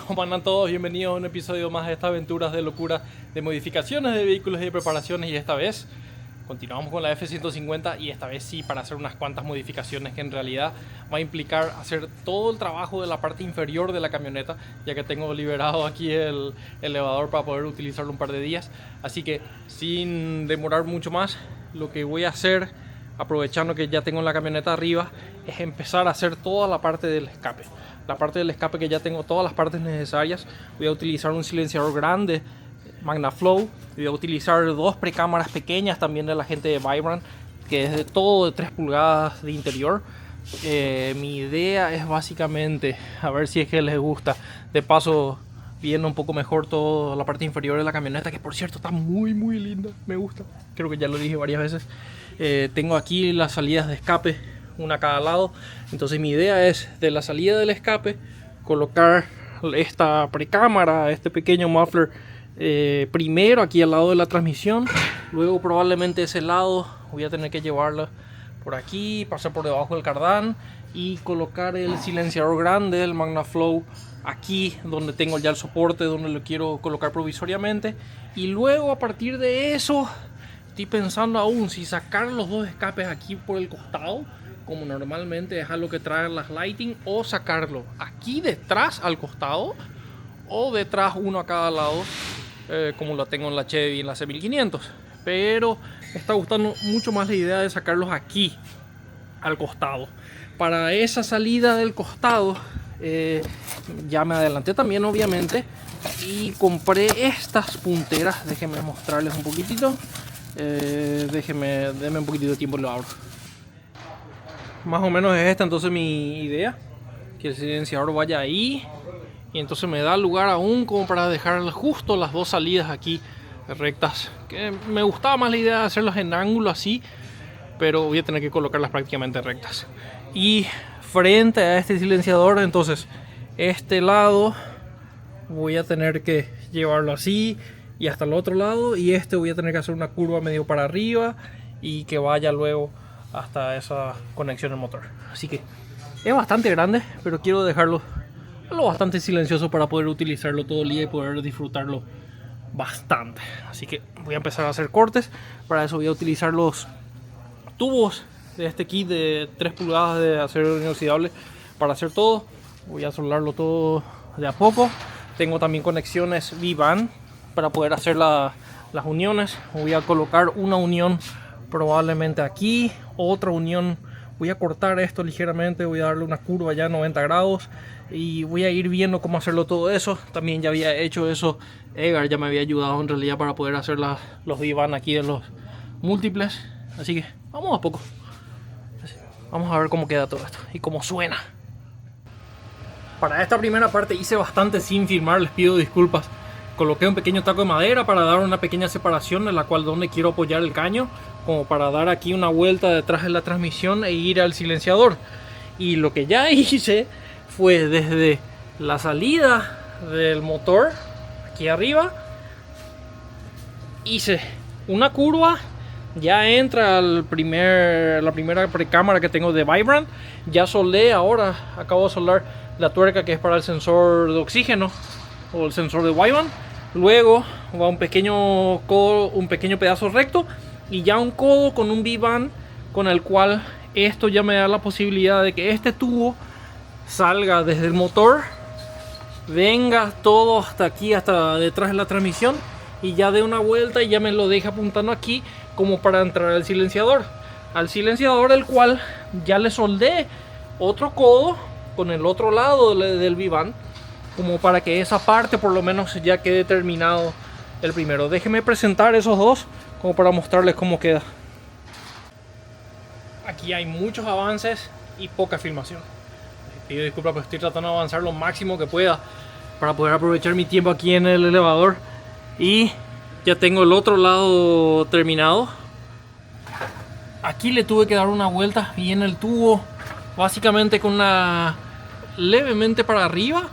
¿Cómo andan todos? Bienvenidos a un episodio más de estas aventuras de locura de modificaciones de vehículos y de preparaciones. Y esta vez continuamos con la F-150 y esta vez sí para hacer unas cuantas modificaciones que en realidad va a implicar hacer todo el trabajo de la parte inferior de la camioneta, ya que tengo liberado aquí el elevador para poder utilizarlo un par de días. Así que sin demorar mucho más, lo que voy a hacer, aprovechando que ya tengo la camioneta arriba, es empezar a hacer toda la parte del escape. La parte del escape que ya tengo todas las partes necesarias. Voy a utilizar un silenciador grande MagnaFlow. Voy a utilizar dos precámaras pequeñas también de la gente de Vibrant, que es de todo de 3 pulgadas de interior. Mi idea es básicamente, a ver si es que les gusta, de paso viendo un poco mejor toda la parte inferior de la camioneta, que por cierto está muy linda, me gusta, creo que ya lo dije varias veces. Tengo aquí las salidas de escape, una a cada lado. Entonces mi idea es de la salida del escape colocar esta precámara, este pequeño muffler, primero aquí al lado de la transmisión. Luego probablemente ese lado voy a tener que llevarla por aquí, pasar por debajo del cardán y colocar el silenciador grande, el MagnaFlow, aquí donde tengo ya el soporte, donde lo quiero colocar provisoriamente. Y luego a partir de eso estoy pensando aún si sacar los dos escapes aquí por el costado, como normalmente es algo que traen las Lighting, o sacarlo aquí detrás al costado o detrás uno a cada lado, como lo tengo en la Chevy y en la C1500. Pero me está gustando mucho más la idea de sacarlos aquí al costado. Para esa salida del costado ya me adelanté también obviamente y compré estas punteras. Déjenme mostrarles un poquitito. Denme un poquitito de tiempo y lo abro. Más o menos es esta entonces mi idea, que el silenciador vaya ahí y entonces me da lugar aún como para dejar justo las dos salidas aquí rectas, que me gustaba más la idea de hacerlas en ángulo así, pero voy a tener que colocarlas prácticamente rectas. Y frente a este silenciador, entonces este lado voy a tener que llevarlo así y hasta el otro lado, y este voy a tener que hacer una curva medio para arriba y que vaya luego hasta esa conexión al motor. Así que es bastante grande, pero quiero dejarlo lo bastante silencioso para poder utilizarlo todo el día y poder disfrutarlo bastante. Así que voy a empezar a hacer cortes. Para eso voy a utilizar los tubos de este kit de 3 pulgadas de acero inoxidable para hacer todo. Voy a soldarlo todo de a poco. Tengo también conexiones V-Band para poder hacer las uniones. Voy a colocar una unión probablemente aquí, otra unión. Voy a cortar esto ligeramente, voy a darle una curva ya a 90 grados y voy a ir viendo cómo hacerlo todo eso. También ya había hecho eso, Edgar ya me había ayudado en realidad para poder hacer los V-Band aquí de los múltiples. Así que vamos a poco. Vamos a ver cómo queda todo esto y cómo suena. Para esta primera parte hice bastante sin filmar, les pido disculpas. Coloqué un pequeño taco de madera para dar una pequeña separación en la cual donde quiero apoyar el caño, como para dar aquí una vuelta detrás de la transmisión e ir al silenciador. Y lo que ya hice fue desde la salida del motor aquí arriba, hice una curva, ya entra la primera precámara que tengo de Vibrant. Ya soldé, ahora acabo de soldar la tuerca que es para el sensor de oxígeno o el sensor de Vibrant. Luego va un pequeño codo, un pequeño pedazo recto y ya un codo con un V-Band, con el cual esto ya me da la posibilidad de que este tubo salga desde el motor, venga todo hasta aquí, hasta detrás de la transmisión, y ya dé una vuelta y ya me lo deja apuntando aquí como para entrar al silenciador. Al silenciador, el cual ya le soldé otro codo con el otro lado del V-Band, como para que esa parte por lo menos ya quede terminado el primero. Déjenme presentar esos dos como para mostrarles cómo queda. Aquí hay muchos avances y poca filmación. Pido disculpas, pero estoy tratando de avanzar lo máximo que pueda para poder aprovechar mi tiempo aquí en el elevador. Y ya tengo el otro lado terminado. Aquí le tuve que dar una vuelta bien el tubo, básicamente con una levemente para arriba.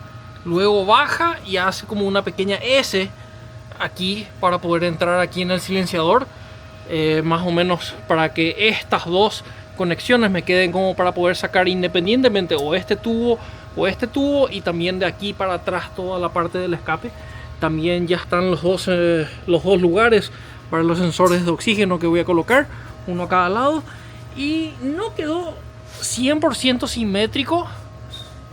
Luego baja y hace como una pequeña S aquí para poder entrar aquí en el silenciador, más o menos para que estas dos conexiones me queden como para poder sacar independientemente o este tubo o este tubo, y también de aquí para atrás toda la parte del escape. También ya están los dos lugares para los sensores de oxígeno que voy a colocar, uno a cada lado. Y no quedó 100% simétrico,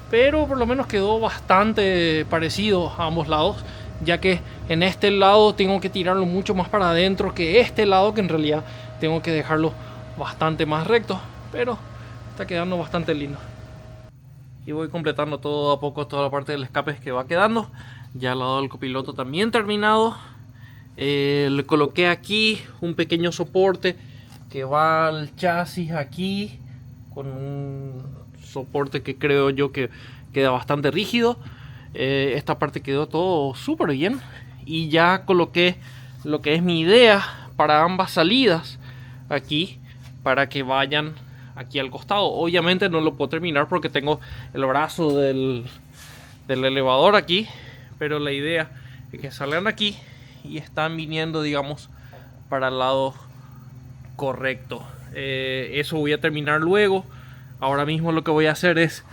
pero por lo menos quedó bastante parecido a ambos lados, ya que en este lado tengo que tirarlo mucho más para adentro que este lado, que en realidad tengo que dejarlo bastante más recto, pero está quedando bastante lindo. Y voy completando todo a poco toda la parte del escape que va quedando. Ya al lado del copiloto también terminado. Le coloqué aquí un pequeño soporte que va al chasis aquí, con un soporte que creo yo que queda bastante rígido. Esta parte quedó todo súper bien, y ya coloqué lo que es mi idea para ambas salidas aquí, para que vayan aquí al costado. Obviamente no lo puedo terminar porque tengo el brazo del elevador aquí, pero la idea es que salgan aquí y están viniendo, digamos, para el lado correcto. Eso voy a terminar luego. Ahora mismo lo que voy a hacer es,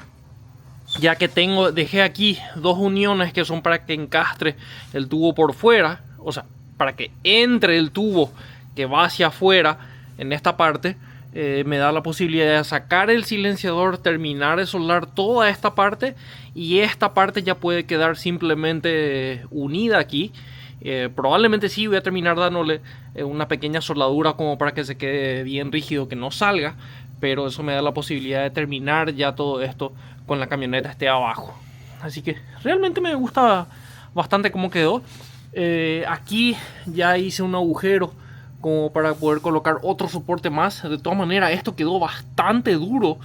ya que dejé aquí dos uniones que son para que encastre el tubo por fuera, o sea, para que entre el tubo que va hacia afuera en esta parte, me da la posibilidad de sacar el silenciador, terminar de soldar toda esta parte, y esta parte ya puede quedar simplemente unida aquí. Probablemente sí voy a terminar dándole una pequeña soldadura como para que se quede bien rígido, que no salga, pero eso me da la posibilidad de terminar ya todo esto con la camioneta esté abajo. Así que realmente me gusta bastante cómo quedó. Aquí ya hice un agujero como para poder colocar otro soporte más. De todas maneras, esto quedó bastante duro,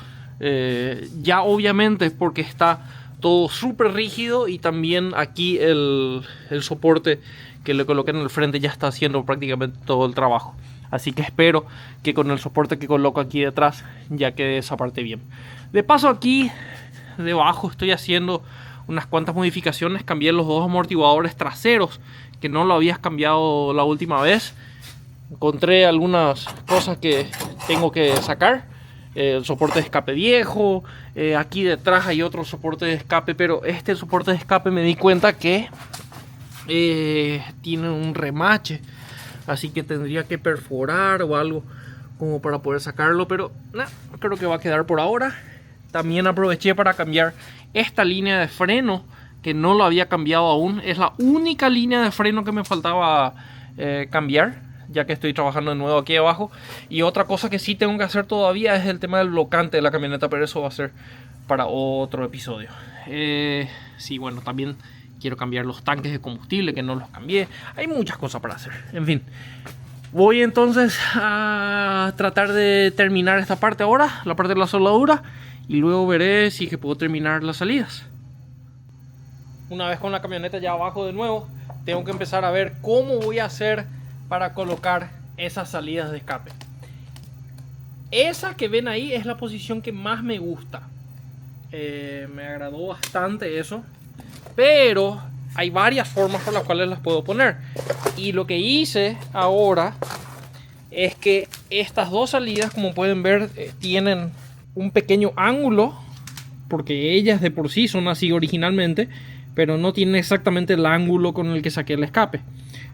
ya obviamente porque está todo súper rígido, y también aquí el soporte que le coloqué en el frente ya está haciendo prácticamente todo el trabajo. Así que espero que con el soporte que coloco aquí detrás ya quede esa parte bien. De paso, aquí debajo estoy haciendo unas cuantas modificaciones. Cambié los dos amortiguadores traseros, que no lo habías cambiado la última vez. Encontré algunas cosas que tengo que sacar. El soporte de escape viejo. Aquí detrás hay otro soporte de escape, pero este soporte de escape me di cuenta que tiene un remache, así que tendría que perforar o algo como para poder sacarlo, pero creo que va a quedar por ahora. También aproveché para cambiar esta línea de freno, que no lo había cambiado aún. Es la única línea de freno que me faltaba cambiar, ya que estoy trabajando de nuevo aquí abajo. Y otra cosa que sí tengo que hacer todavía es el tema del blocante de la camioneta, pero eso va a ser para otro episodio. Sí, bueno, también quiero cambiar los tanques de combustible, que no los cambié. Hay muchas cosas para hacer. En fin, voy entonces a tratar de terminar esta parte ahora, la parte de la soldadura, y luego veré si que puedo terminar las salidas. Una vez con la camioneta ya abajo de nuevo, tengo que empezar a ver cómo voy a hacer para colocar esas salidas de escape. Esa que ven ahí es la posición que más me gusta. Me agradó bastante eso, pero hay varias formas por las cuales las puedo poner. Y lo que hice ahora es que estas dos salidas, como pueden ver, tienen un pequeño ángulo, porque ellas de por sí son así originalmente, pero no tienen exactamente el ángulo con el que saqué el escape.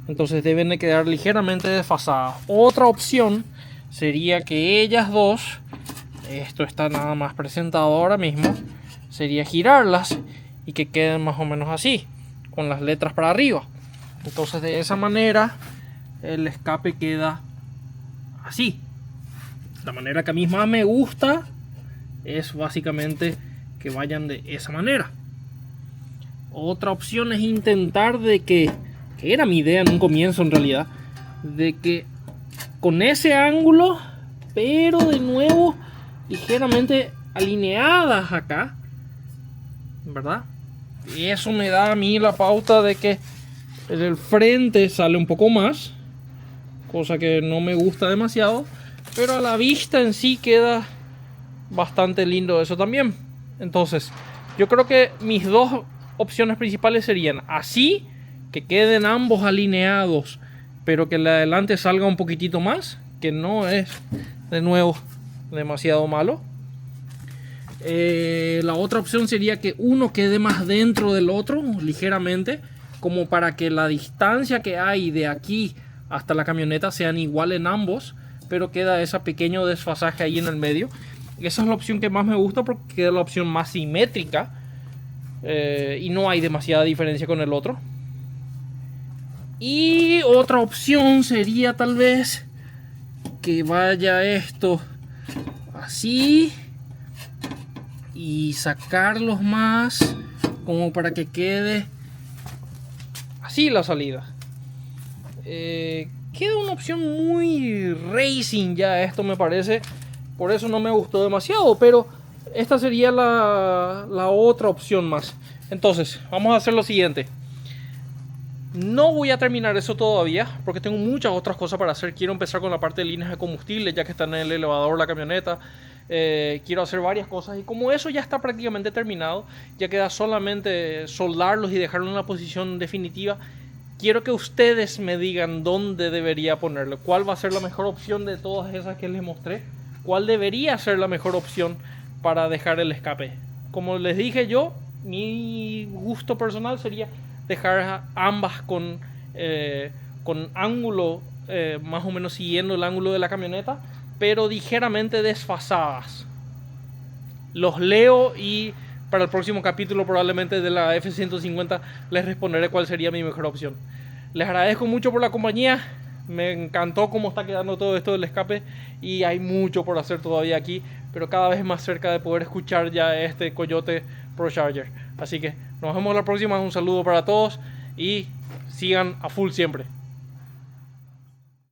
Entonces deben de quedar ligeramente desfasadas. Otra opción sería que ellas dos, esto está nada más presentado ahora mismo, sería girarlas y que queden más o menos así, con las letras para arriba. Entonces de esa manera el escape queda así. La manera que a mí más me gusta es básicamente que vayan de esa manera. Otra opción es intentar de que era mi idea en un comienzo en realidad, de que con ese ángulo, pero de nuevo ligeramente alineadas acá, ¿verdad? Y eso me da a mí la pauta de que el frente sale un poco más, cosa que no me gusta demasiado, pero a la vista en sí queda bastante lindo eso también. Entonces yo creo que mis dos opciones principales serían así, que queden ambos alineados, pero que el de adelante salga un poquitito más, que no es de nuevo demasiado malo. La otra opción sería que uno quede más dentro del otro, ligeramente, como para que la distancia que hay de aquí hasta la camioneta sean igual en ambos, pero queda ese pequeño desfasaje ahí en el medio. Esa es la opción que más me gusta porque queda la opción más simétrica y no hay demasiada diferencia con el otro. Y otra opción sería tal vez que vaya esto así y sacarlos más como para que quede así la salida. Queda una opción muy racing ya esto, me parece, por eso no me gustó demasiado, pero esta sería la otra opción más. Entonces vamos a hacer lo siguiente. No voy a terminar eso todavía porque tengo muchas otras cosas para hacer. Quiero empezar con la parte de líneas de combustible, ya que está en el elevador la camioneta. Quiero hacer varias cosas y como eso ya está prácticamente terminado, ya queda solamente soldarlos y dejarlo en la posición definitiva. Quiero que ustedes me digan dónde debería ponerlo, cuál va a ser la mejor opción de todas esas que les mostré, cuál debería ser la mejor opción para dejar el escape. Como les dije yo, mi gusto personal sería dejar ambas con ángulo más o menos siguiendo el ángulo de la camioneta, pero ligeramente desfasadas. Los leo y para el próximo capítulo probablemente de la F-150 les responderé cuál sería mi mejor opción. Les agradezco mucho por la compañía. Me encantó cómo está quedando todo esto del escape y hay mucho por hacer todavía aquí, pero cada vez más cerca de poder escuchar ya este Coyote ProCharger. Así que nos vemos la próxima. Un saludo para todos y sigan a full siempre.